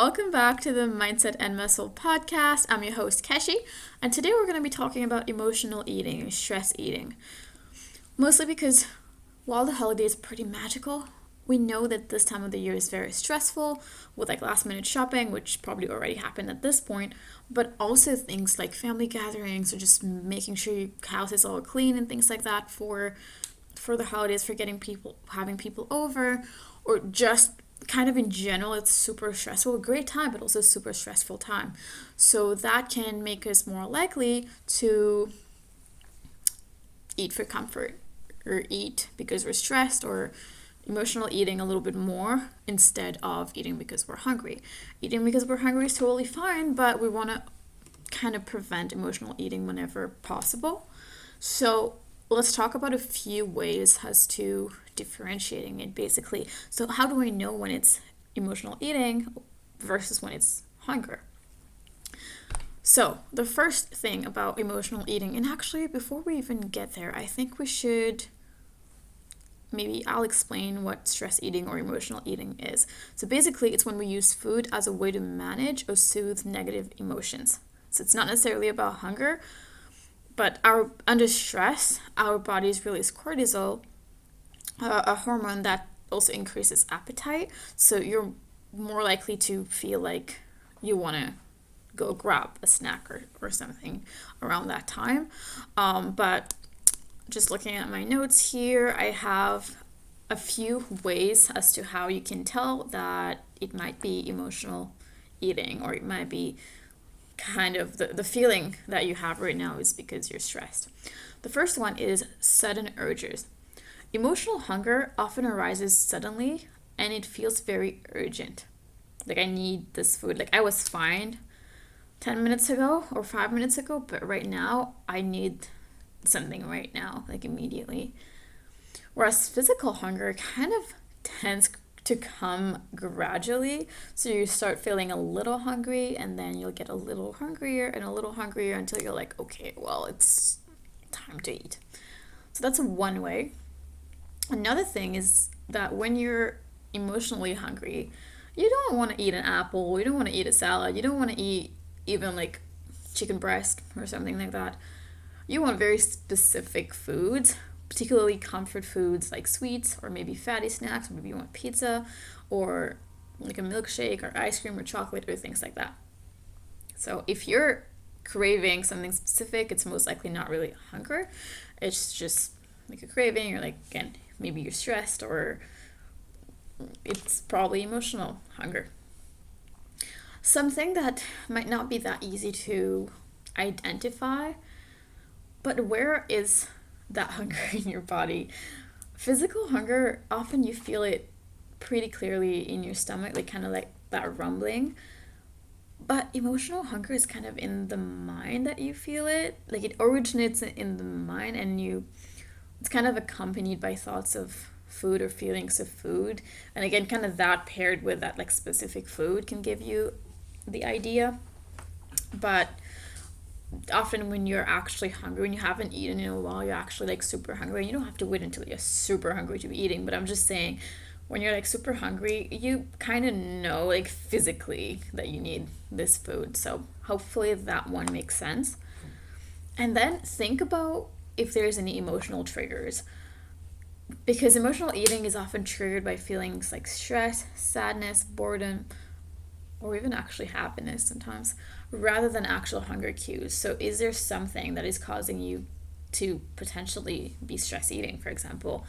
Welcome back to the Mindset and Muscle podcast. I'm your host, Keshi, and today we're going to be talking about emotional eating, stress eating. Mostly because while the holidays are pretty magical, we know that this time of the year is very stressful with like last minute shopping, which probably already happened at this point, but also things like family gatherings or just making sure your house is all clean and things like that for the holidays, for having people over, or just kind of in general, it's super stressful, a great time, but also super stressful time. So that can make us more likely to eat for comfort or eat because we're stressed, or emotional eating a little bit more instead of eating because we're hungry. Eating because we're hungry is totally fine, but we want to kind of prevent emotional eating whenever possible. So let's talk about a few ways as to differentiating it basically. So how do I know when it's emotional eating versus when it's hunger? So the first thing about emotional eating, and actually before we even get there, I think I'll explain what stress eating or emotional eating is. So basically it's when we use food as a way to manage or soothe negative emotions. So it's not necessarily about hunger, but under stress, our bodies release cortisol, a hormone that also increases appetite. So you're more likely to feel like you want to go grab a snack or something around that time. But just looking at my notes here, I have a few ways as to how you can tell that it might be emotional eating, or it might be kind of the feeling that you have right now is because you're stressed. The first one is sudden urges. Emotional hunger often arises suddenly and it feels very urgent. Like I need this food. Like I was fine 10 minutes ago or 5 minutes ago, but right now I need something right now, like immediately. Whereas physical hunger kind of tends to come gradually. So you start feeling a little hungry and then you'll get a little hungrier and a little hungrier until you're like, okay, well, it's time to eat. So that's one way. Another thing is that when you're emotionally hungry, you don't want to eat an apple, you don't want to eat a salad, you don't want to eat even like chicken breast or something like that. You want very specific foods, particularly comfort foods like sweets or maybe fatty snacks, or maybe you want pizza or like a milkshake or ice cream or chocolate or things like that. So if you're craving something specific, it's most likely not really hunger. It's just like a craving, or like, again, maybe you're stressed, or it's probably emotional hunger. Something that might not be that easy to identify, but where is that hunger in your body? Physical hunger, often you feel it pretty clearly in your stomach, like kind of like that rumbling. But emotional hunger is kind of in the mind that you feel it. Like it originates in the mind, and it's kind of accompanied by thoughts of food or feelings of food. And again, kind of that paired with that like specific food can give you the idea. But often when you're actually hungry, when you haven't eaten in a while, you're actually like super hungry. You don't have to wait until you're super hungry to be eating, but I'm just saying, when you're like super hungry, you kind of know like physically that you need this food. So hopefully that one makes sense. And then think about if there's any emotional triggers, because emotional eating is often triggered by feelings like stress, sadness, boredom, or even actually happiness sometimes, rather than actual hunger cues. So is there something that is causing you to potentially be stress eating, for example?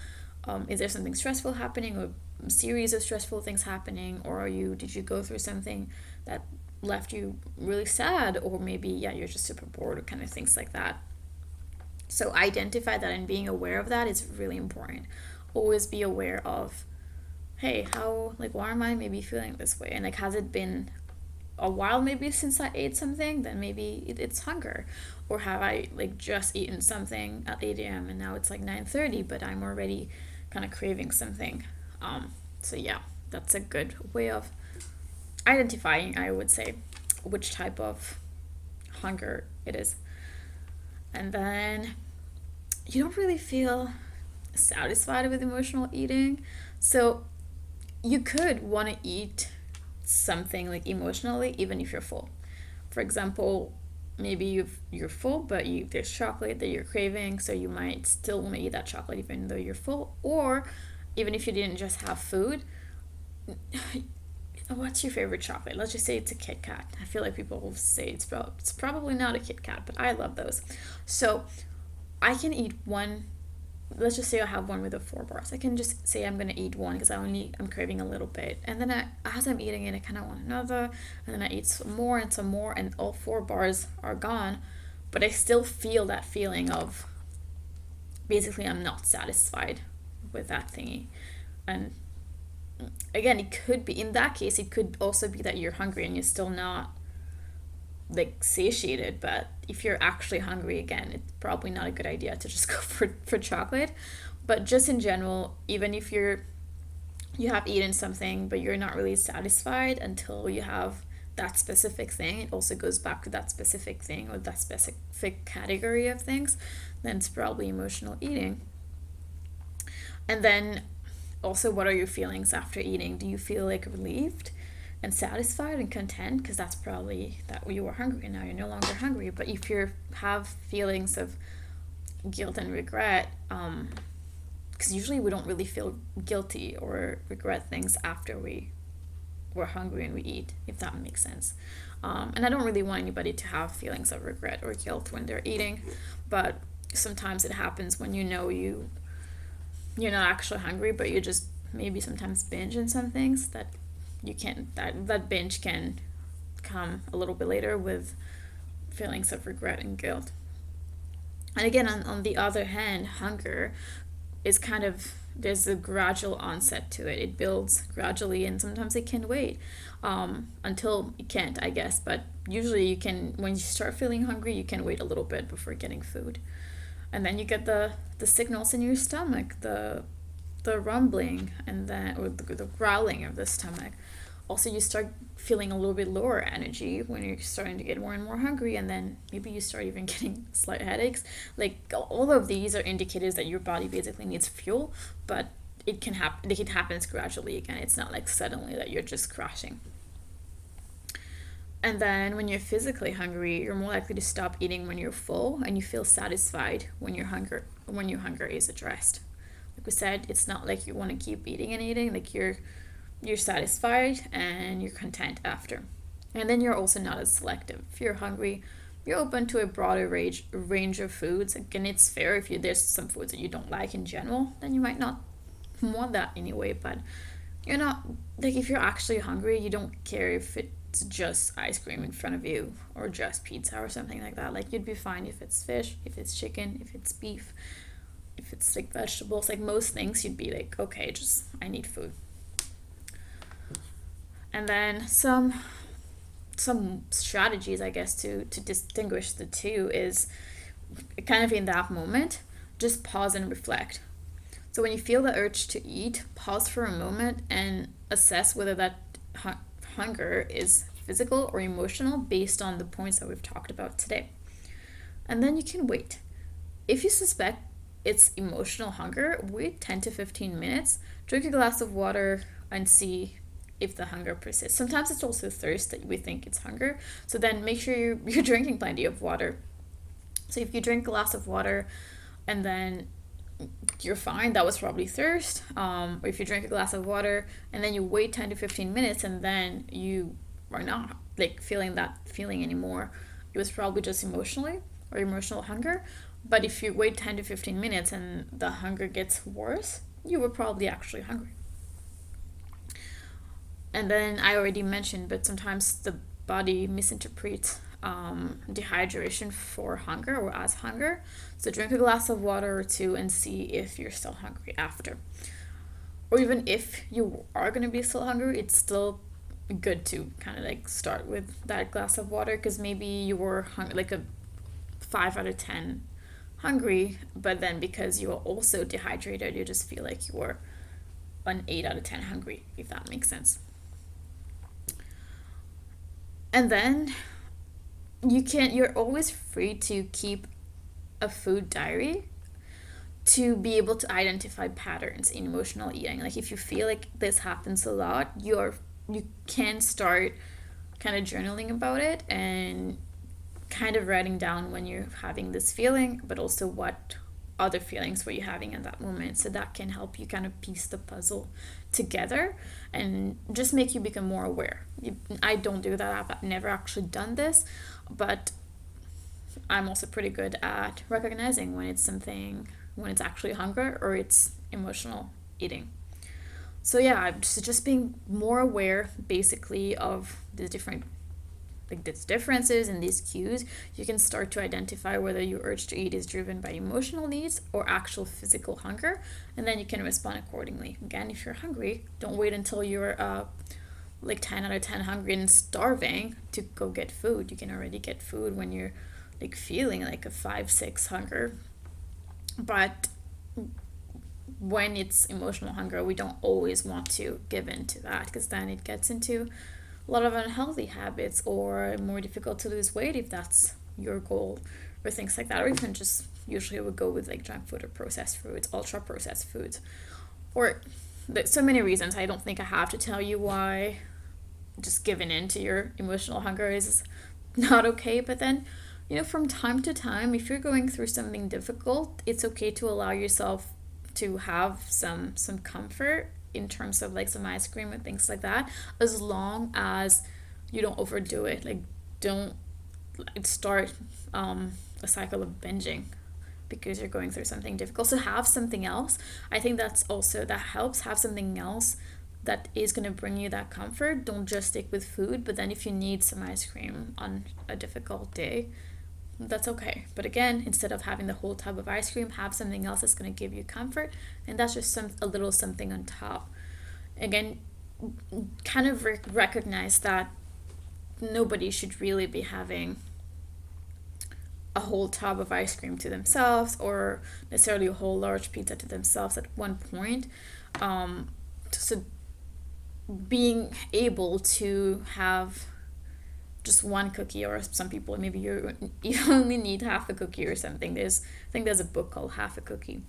Is there something stressful happening, or a series of stressful things happening, or did you go through something that left you really sad, or maybe you're just super bored, or kind of things like that. So identify that, and being aware of that is really important. Always be aware of, hey, why am I maybe feeling this way? And like, has it been a while maybe since I ate something? Then maybe it's hunger. Or have I like just eaten something at 8 a.m. and now it's like 9:30, but I'm already kind of craving something. So yeah, that's a good way of identifying, I would say, which type of hunger it is. And then you don't really feel satisfied with emotional eating. So you could want to eat something like emotionally, even if you're full. For example, maybe you're full, but there's chocolate that you're craving, so you might still want to eat that chocolate even though you're full. Or even if you didn't just have food, what's your favorite chocolate? Let's just say it's a Kit Kat. I feel like people will say it's probably not a Kit Kat, but I love those. So I can eat one. Let's just say I have one with the 4 bars. I can just say I'm gonna eat one because I'm craving a little bit, and then as I'm eating it, I kind of want another, and then I eat some more and some more, and all 4 bars are gone, but I still feel that feeling of basically I'm not satisfied with that thingy. And again, it could be, in that case, it could also be that you're hungry and you're still not like satiated. But if you're actually hungry, again, it's probably not a good idea to just go for chocolate. But just in general, even if you have eaten something but you're not really satisfied until you have that specific thing, it also goes back to that specific thing or that specific category of things, then it's probably emotional eating. And then also, what are your feelings after eating? Do you feel like relieved and satisfied and content? Because that's probably that you were hungry and now you're no longer hungry. But if you have feelings of guilt and regret, because usually we don't really feel guilty or regret things after we're hungry and we eat, if that makes sense. And I don't really want anybody to have feelings of regret or guilt when they're eating, but sometimes it happens when you're not actually hungry, but you just maybe sometimes binge in some things that you can't, that binge can come a little bit later with feelings of regret and guilt. And again, on the other hand, hunger is kind of, there's a gradual onset to it. It builds gradually, and sometimes it can wait until it can't, I guess. But usually you can, when you start feeling hungry, you can wait a little bit before getting food. And then you get the signals in your stomach, the rumbling, and then or the growling of the stomach. Also, you start feeling a little bit lower energy when you're starting to get more and more hungry, and then maybe you start even getting slight headaches. Like, all of these are indicators that your body basically needs fuel, but it can happen. It happens gradually. Again, it's not like suddenly that you're just crashing. And then when you're physically hungry, you're more likely to stop eating when you're full, and you feel satisfied when your hunger is addressed. Like we said, it's not like you want to keep eating and eating. Like you're satisfied and you're content after. And then you're also not as selective. If you're hungry, you're open to a broader range of foods. Again, it's fair if there's some foods that you don't like in general, then you might not want that anyway. But you're not, like, if you're actually hungry, you don't care if it's just ice cream in front of you or just pizza or something like that. Like, you'd be fine if it's fish, if it's chicken, if it's beef, if it's like vegetables. Like, most things you'd be like, okay, just I need food. And then some strategies, I guess, to distinguish the two is kind of in that moment, just pause and reflect. So when you feel the urge to eat, pause for a moment and assess whether that hunger is physical or emotional based on the points that we've talked about today. And then you can wait. If you suspect it's emotional hunger, wait 10 to 15 minutes, drink a glass of water, and see if the hunger persists. Sometimes it's also thirst that we think it's hunger. So then make sure you're drinking plenty of water. So if you drink a glass of water and then you're fine, that was probably thirst. Or if you drink a glass of water and then you wait 10 to 15 minutes and then you are not like feeling that feeling anymore, it was probably just emotional hunger. But if you wait 10 to 15 minutes and the hunger gets worse, you were probably actually hungry. And then I already mentioned, but sometimes the body misinterprets dehydration for hunger or as hunger. So drink a glass of water or two and see if you're still hungry after. Or even if you are going to be still hungry, it's still good to kind of like start with that glass of water, because maybe you were like a 5 out of 10 hungry, but then because you are also dehydrated, you just feel like you were an 8 out of 10 hungry, if that makes sense. And then you're always free to keep a food diary to be able to identify patterns in emotional eating. Like, if you feel like this happens a lot, you're you can start kind of journaling about it and kind of writing down when you're having this feeling, but also what other feelings were you having at that moment. So that can help you kind of piece the puzzle together and just make you become more aware. I don't do that. I've never actually done this, but I'm also pretty good at recognizing when it's something, when it's actually hunger or it's emotional eating. So yeah, just being more aware basically of the different, like these differences and these cues, you can start to identify whether your urge to eat is driven by emotional needs or actual physical hunger, and then you can respond accordingly. Again, if you're hungry, don't wait until you're like 10 out of 10 hungry and starving to go get food. You can already get food when you're like feeling like a 5-6 hunger. But when it's emotional hunger, we don't always want to give in to that, because then it gets into a lot of unhealthy habits, or more difficult to lose weight if that's your goal, or things like that. Or even just usually it would go with like junk food or processed foods, ultra processed foods, or there's so many reasons. I don't think I have to tell you why just giving in to your emotional hunger is not okay. But then, from time to time, if you're going through something difficult, it's okay to allow yourself to have some comfort in terms of like some ice cream and things like that, as long as you don't overdo it. Like, don't start a cycle of binging because you're going through something difficult. So have something else. I think that helps. Have something else that is going to bring you that comfort. Don't just stick with food. But then if you need some ice cream on a difficult day, that's okay. But again, instead of having the whole tub of ice cream, have something else that's going to give you comfort, and that's just a little something on top. Again, kind of recognize that nobody should really be having a whole tub of ice cream to themselves, or necessarily a whole large pizza to themselves at one point. So being able to have just one cookie, or some people maybe you only need half a cookie or something. I think there's a book called Half a Cookie,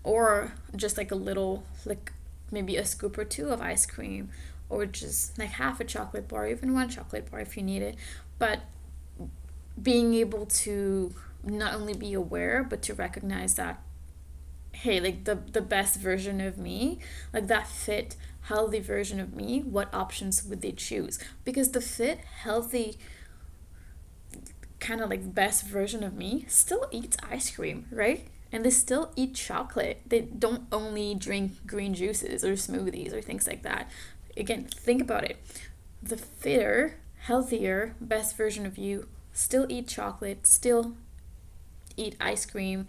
or just like a little, like maybe a scoop or two of ice cream, or just like half a chocolate bar, even one chocolate bar if you need it. But being able to not only be aware, but to recognize that, hey, like the best version of me, like that fit healthy version of me, what options would they choose? Because the fit healthy kind of like best version of me still eats ice cream, right? And they still eat chocolate. They don't only drink green juices or smoothies or things like that. Again, think about it. The fitter, healthier, best version of you still eat chocolate, still eat ice cream,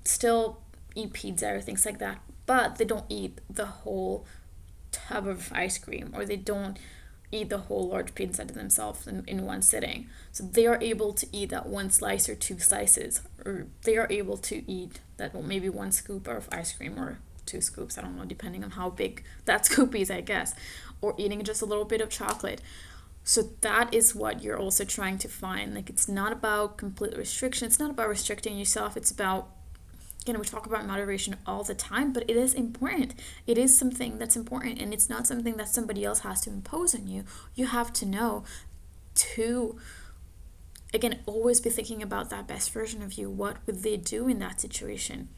still eat pizza or things like that, but they don't eat the whole tub of ice cream, or they don't eat the whole large pizza to themselves in one sitting. So they are able to eat that one slice or two slices, or they are able to eat that maybe one scoop of ice cream or two scoops, I don't know, depending on how big that scoop is, I guess, or eating just a little bit of chocolate. So that is what you're also trying to find. Like, it's not about complete restriction. It's not about restricting yourself. It's about, we talk about moderation all the time, but it is important. It is something that's important, and it's not something that somebody else has to impose on you. You have to know to, again, always be thinking about that best version of you. What would they do in that situation?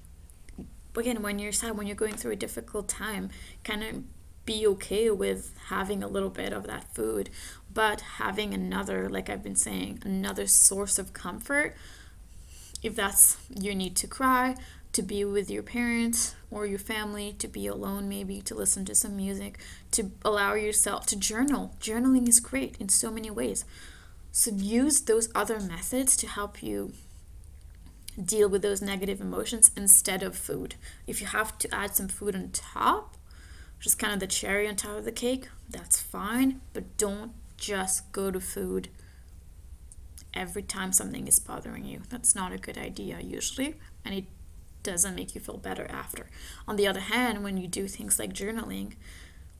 Again, when you're sad, when you're going through a difficult time, kind of be okay with having a little bit of that food, but having another, like I've been saying, another source of comfort. If that's your need to cry, to be with your parents or your family, to be alone maybe, to listen to some music, to allow yourself to journal. Journaling is great in so many ways. So use those other methods to help you deal with those negative emotions instead of food. If you have to add some food on top, just kind of the cherry on top of the cake, that's fine, but don't just go to food every time something is bothering you. That's not a good idea usually, and it doesn't make you feel better after. On the other hand, when you do things like journaling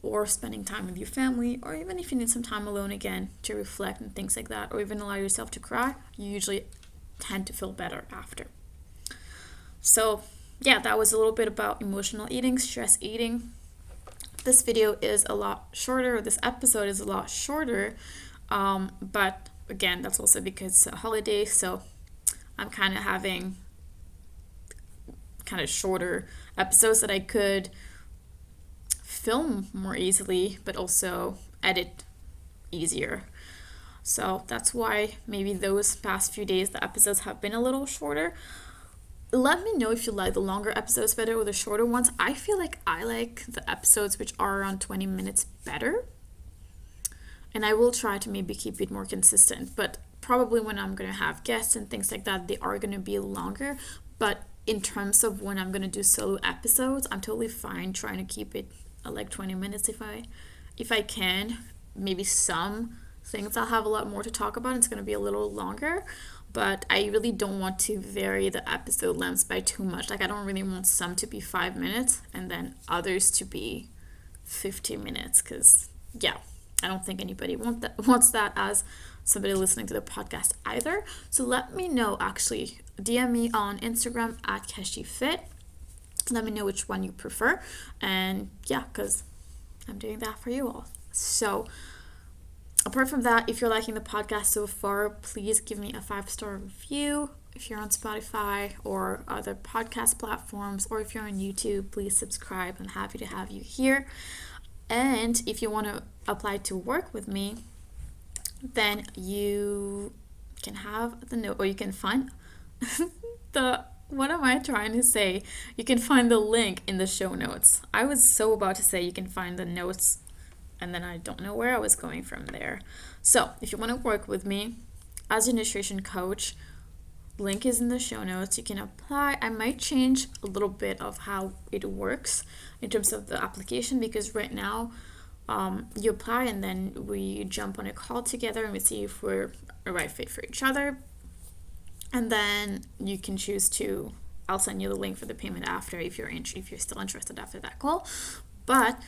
or spending time with your family, or even if you need some time alone again to reflect and things like that, or even allow yourself to cry, you usually tend to feel better after. So yeah, that was a little bit about emotional eating, stress eating. this video is a lot shorter, or this episode is a lot shorter, but again, that's also because it's a holiday, so I'm kind of having kind of shorter episodes that I could film more easily, but also edit easier. So that's why maybe those past few days the episodes have been a little shorter. Let me know if you like the longer episodes better or the shorter ones. I feel like I like the episodes which are around 20 minutes better. And I will try to maybe keep it more consistent. But probably when I'm going to have guests and things like that, they are going to be longer. But in terms of when I'm going to do solo episodes, I'm totally fine trying to keep it like 20 minutes if I can. Maybe some things I'll have a lot more to talk about. It's going to be a little longer. But I really don't want to vary the episode lengths by too much. Like, I don't really want some to be 5 minutes and then others to be 15 minutes. Because, yeah, I don't think anybody wants that as somebody listening to the podcast either. So let me know, actually. DM me on Instagram at KeshiFit. Let me know which one you prefer. And, yeah, because I'm doing that for you all. So apart from that, if you're liking the podcast so far, please give me a 5-star review. If you're on Spotify or other podcast platforms, or if you're on YouTube, please subscribe. I'm happy to have you here. And if you want to apply to work with me, then you can have the note, or you can find what am I trying to say? You can find the link in the show notes. I was so about to say you can find the notes, and then I don't know where I was going from there. So if you want to work with me as a nutrition coach, link is in the show notes. You can apply. I might change a little bit of how it works in terms of the application, because right now you apply and then we jump on a call together and we see if we're a right fit for each other. And then you can choose to, I'll send you the link for the payment after if you're still interested after that call. But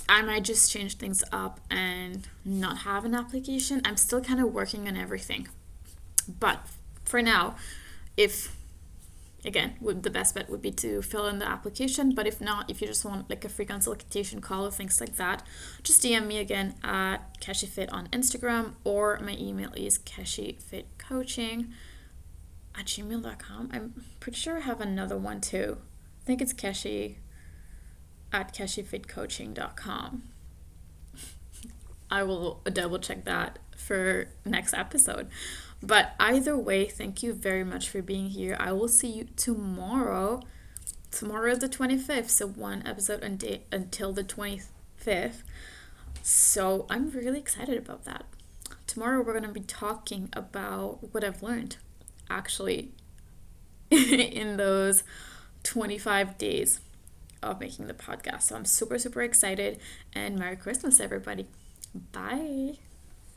I might just change things up and not have an application. I'm still kind of working on everything. But for now, the best bet would be to fill in the application. But if not, if you just want like a free consultation call or things like that, just DM me again at KeshiFit on Instagram, or my email is keshifitcoaching@gmail.com. I'm pretty sure I have another one too. I think it's keshi@keshifitcoaching.com. I will double check that for next episode. But either way, thank you very much for being here. I will see you tomorrow. Tomorrow is the 25th, so one episode until the 25th. So I'm really excited about that. Tomorrow we're going to be talking about what I've learned, actually, in those 25 days of making the podcast. So I'm super, super excited, and Merry Christmas, everybody. Bye.